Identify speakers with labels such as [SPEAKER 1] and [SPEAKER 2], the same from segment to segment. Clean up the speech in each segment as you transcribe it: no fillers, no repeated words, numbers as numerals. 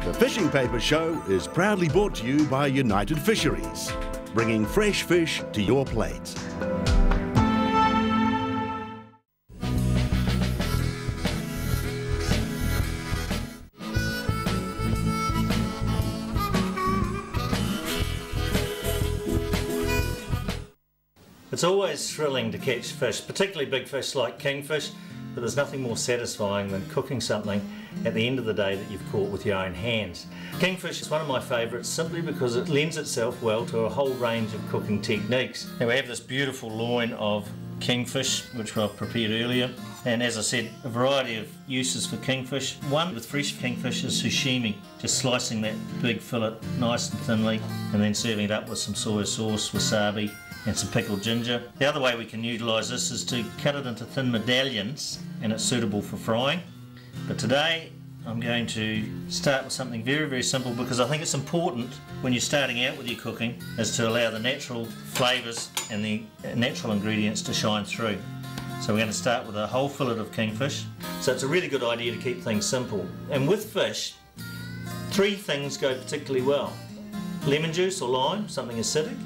[SPEAKER 1] The Fishing Paper Show is proudly brought to you by United Fisheries, bringing fresh fish to your plate.
[SPEAKER 2] It's always thrilling to catch fish, particularly big fish like kingfish, but there's nothing more satisfying than cooking something at the end of the day that you've caught with your own hands. Kingfish is one of my favourites simply because it lends itself well to a whole range of cooking techniques. Now we have this beautiful loin of kingfish which I've prepared earlier, and as I said, a variety of uses for kingfish. One with fresh kingfish is sashimi, just slicing that big fillet nice and thinly and then serving it up with some soy sauce, wasabi and some pickled ginger. The other way we can utilise this is to cut it into thin medallions, and it's suitable for frying. But today I'm going to start with something very, very simple, because I think it's important when you're starting out with your cooking is to allow the natural flavours and the natural ingredients to shine through. So we're going to start with a whole fillet of kingfish. So it's a really good idea to keep things simple. And with fish, three things go particularly well: lemon juice or lime, something acidic,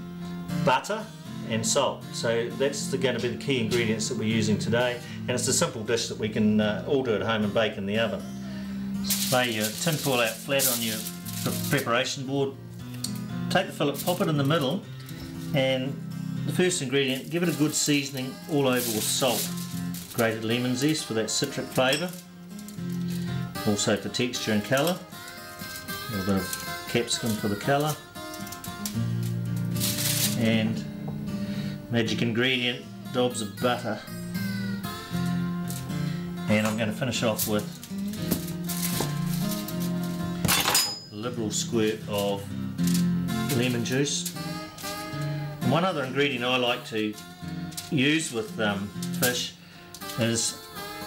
[SPEAKER 2] butter and salt. So that's going to be the key ingredients that we're using today, and it's a simple dish that we can all do at home and bake in the oven. Lay your tin foil out flat on your preparation board, take the fillet, pop it in the middle, and the first ingredient, give it a good seasoning all over with salt, grated lemon zest for that citric flavour, also for texture and colour, a little bit of capsicum for the colour, and magic ingredient, dobs of butter, and I'm going to finish off with a liberal squirt of lemon juice. And one other ingredient I like to use with fish is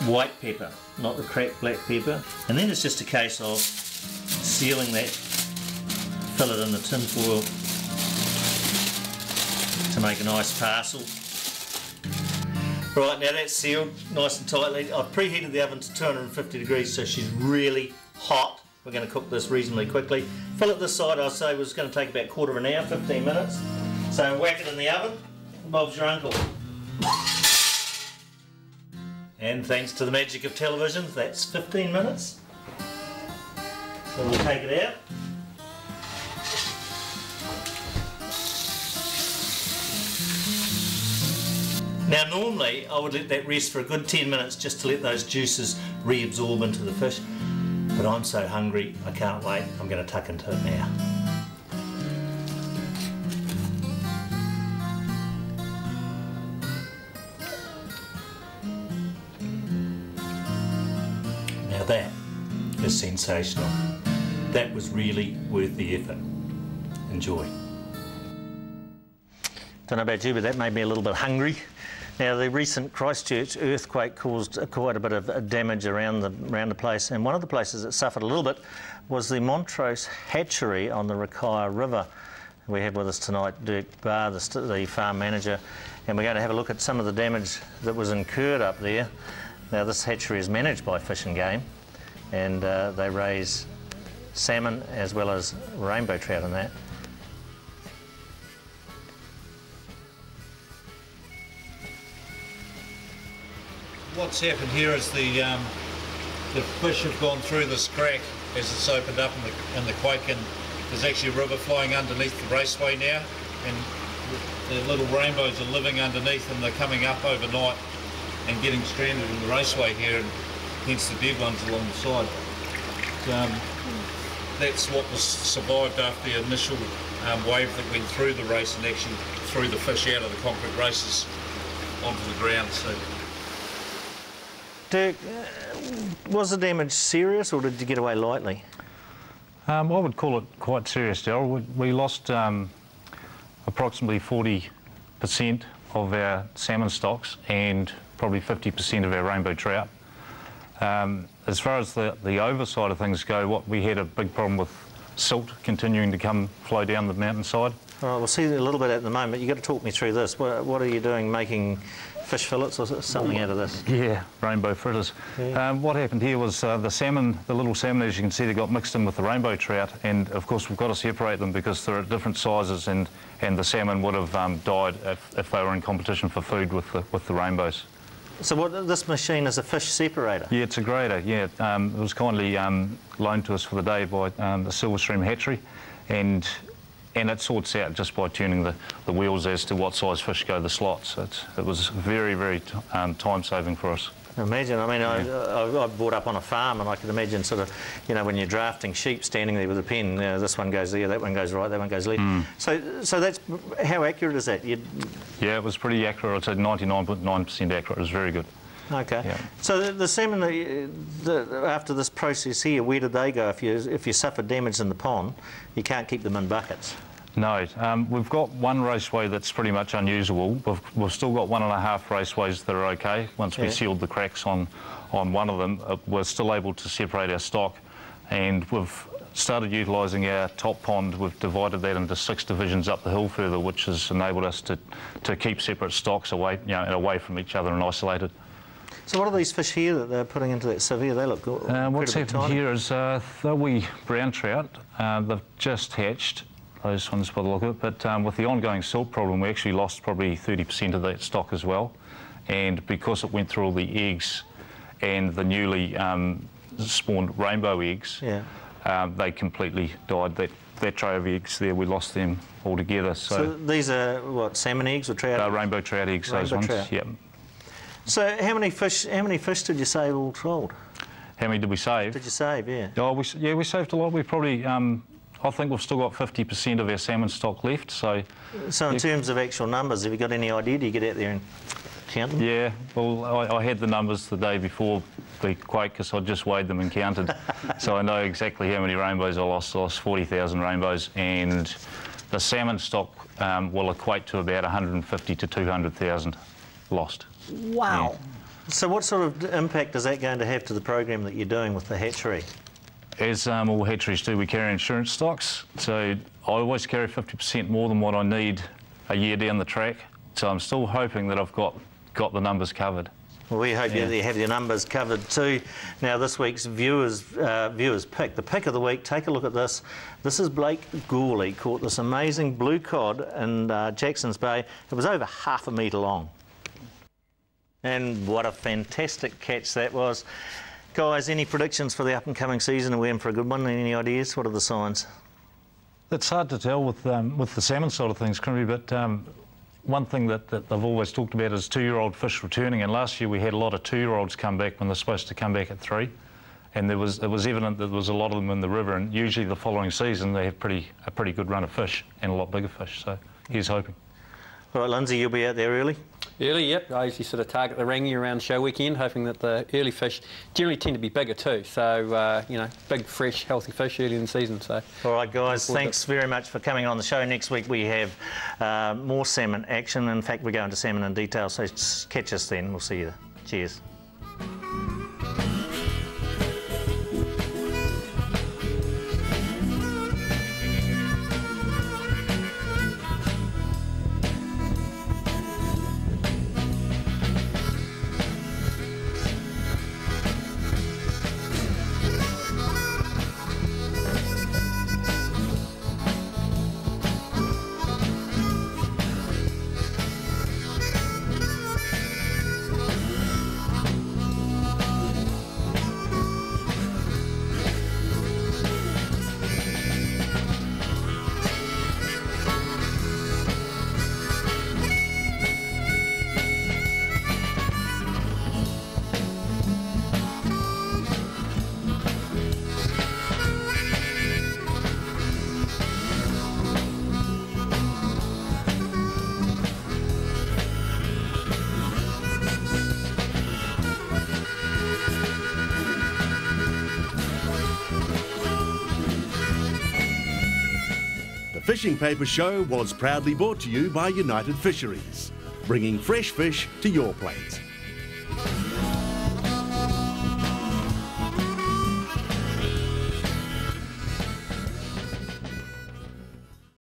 [SPEAKER 2] white pepper, not the cracked black pepper, and then it's just a case of sealing that fillet in the tin foil to make a nice parcel. Right, now that's sealed nice and tightly. I've preheated the oven to 250 degrees, so she's really hot. We're going to cook this reasonably quickly. Fillet this side, I'll say, was going to take about quarter of an hour, 15 minutes. So whack it in the oven, Bob's your uncle. And thanks to the magic of television, that's 15 minutes. So we'll take it out. Now normally I would let that rest for a good 10 minutes just to let those juices reabsorb into the fish, but I'm so hungry I can't wait. I'm going to tuck into it now. Now that is sensational. That was really worth the effort. Enjoy. Don't know about you, but that made me a little bit hungry. Now, the recent Christchurch earthquake caused quite a bit of damage around the place, and one of the places that suffered a little bit was the Montrose hatchery on the Rakaia River. We have with us tonight Dirk Barr, the farm manager, and we're going to have a look at some of the damage that was incurred up there. Now, this hatchery is managed by Fish and Game, and they raise salmon as well as rainbow trout in that.
[SPEAKER 3] What's happened here is the fish have gone through this crack as it's opened up in the quake, and there's actually a river flowing underneath the raceway now, and the little rainbows are living underneath, and they're coming up overnight and getting stranded in the raceway here, and hence the dead ones along the side. That's what was survived after the initial wave that went through the race and actually threw the fish out of the concrete races onto the ground. So.
[SPEAKER 2] Dirk, was the damage serious, or did you get away lightly?
[SPEAKER 4] I would call it quite serious, Daryl. We lost approximately 40% of our salmon stocks and probably 50% of our rainbow trout. As far as the overside of things go, we had a big problem with silt continuing to flow down the mountainside.
[SPEAKER 2] All right, we'll see a little bit at the moment. You've got to talk me through this. What are you doing, making fish fillets or something out of this?
[SPEAKER 4] Yeah, rainbow fritters.
[SPEAKER 2] Yeah.
[SPEAKER 4] What happened here was the salmon, the little salmon, as you can see, they got mixed in with the rainbow trout, and of course we've got to separate them because they're at different sizes, and the salmon would have died if they were in competition for food with the rainbows.
[SPEAKER 2] So this machine is a fish separator?
[SPEAKER 4] Yeah, it's a grater, yeah. It was kindly loaned to us for the day by the Silverstream hatchery, and it sorts out just by tuning the wheels as to what size fish go the slots. So it was very, very time-saving for us.
[SPEAKER 2] Imagine, I mean, yeah. I brought up on a farm, and I could imagine sort of, you know, when you're drafting sheep, standing there with a pen, you know, this one goes there, that one goes right, that one goes left. So that's, how accurate is that?
[SPEAKER 4] Yeah, it was pretty accurate. I'd say 99.9% accurate. It was very good.
[SPEAKER 2] Okay.
[SPEAKER 4] Yeah.
[SPEAKER 2] So the salmon, after this process here, where did they go? If you suffer damage in the pond, you can't keep them in buckets.
[SPEAKER 4] No, we've got one raceway that's pretty much unusable. We've still got 1.5 raceways that are okay. Once we sealed the cracks on one of them, we're still able to separate our stock, and we've started utilising our top pond. We've divided that into 6 divisions up the hill further, which has enabled us to keep separate stocks away, you know, away from each other and isolated.
[SPEAKER 2] So what are these fish here that they're putting into that sieve here? They look good.
[SPEAKER 4] What's happened here is they're wee brown trout. They've just hatched, those ones by the look of it, but with the ongoing silt problem, we actually lost probably 30% of that stock as well. And because it went through all the eggs and the newly spawned rainbow eggs, they completely died. That tray of eggs there, we lost them altogether.
[SPEAKER 2] So these are what, salmon eggs or trout?
[SPEAKER 4] Rainbow trout eggs, those ones. Yep.
[SPEAKER 2] So how many fish did you save all told?
[SPEAKER 4] How many did we save?
[SPEAKER 2] Did you save? Yeah.
[SPEAKER 4] Oh, we saved a lot. We probably. I think we've still got 50% of our salmon stock left. So
[SPEAKER 2] in terms of actual numbers, have you got any idea? Do you get out there and count them?
[SPEAKER 4] Yeah, well, I had the numbers the day before the quake because I just weighed them and counted. So I know exactly how many rainbows I lost. I lost 40,000 rainbows, and the salmon stock will equate to about 150 to 200,000 lost.
[SPEAKER 2] Wow.
[SPEAKER 4] Yeah.
[SPEAKER 2] So what sort of impact is that going to have to the program that you're doing with the hatchery?
[SPEAKER 4] As all hatcheries do, we carry insurance stocks, so I always carry 50% more than what I need a year down the track. So I'm still hoping that I've got the numbers covered.
[SPEAKER 2] Well, we hope you have your numbers covered too. Now, this week's viewers pick, the pick of the week. Take a look at this. This is Blake Gourley caught this amazing blue cod in Jackson's Bay. It was over ½ a metre long. And what a fantastic catch that was. Guys, any predictions for the up-and-coming season? Are we in for a good one? Any ideas? What are the signs?
[SPEAKER 4] It's hard to tell with the salmon side of things, Crimpy, but one thing that they've always talked about is 2-year-old fish returning, and last year we had a lot of 2-year-olds come back when they're supposed to come back at 3, and it was evident that there was a lot of them in the river, and usually the following season they have a pretty good run of fish and a lot bigger fish, so here's hoping.
[SPEAKER 2] All right, Lindsay, you'll be out there early?
[SPEAKER 5] Early, yep. I usually sort of target the rangy around show weekend, hoping that the early fish generally tend to be bigger too. So, you know, big, fresh, healthy fish early in the season. So. All
[SPEAKER 2] right, guys, thanks very much for coming on the show. Next week we have more salmon action. In fact, we go into salmon in detail, so catch us then. We'll see you. Cheers.
[SPEAKER 1] The Fishing Paper Show was proudly brought to you by United Fisheries, bringing fresh fish to your plate.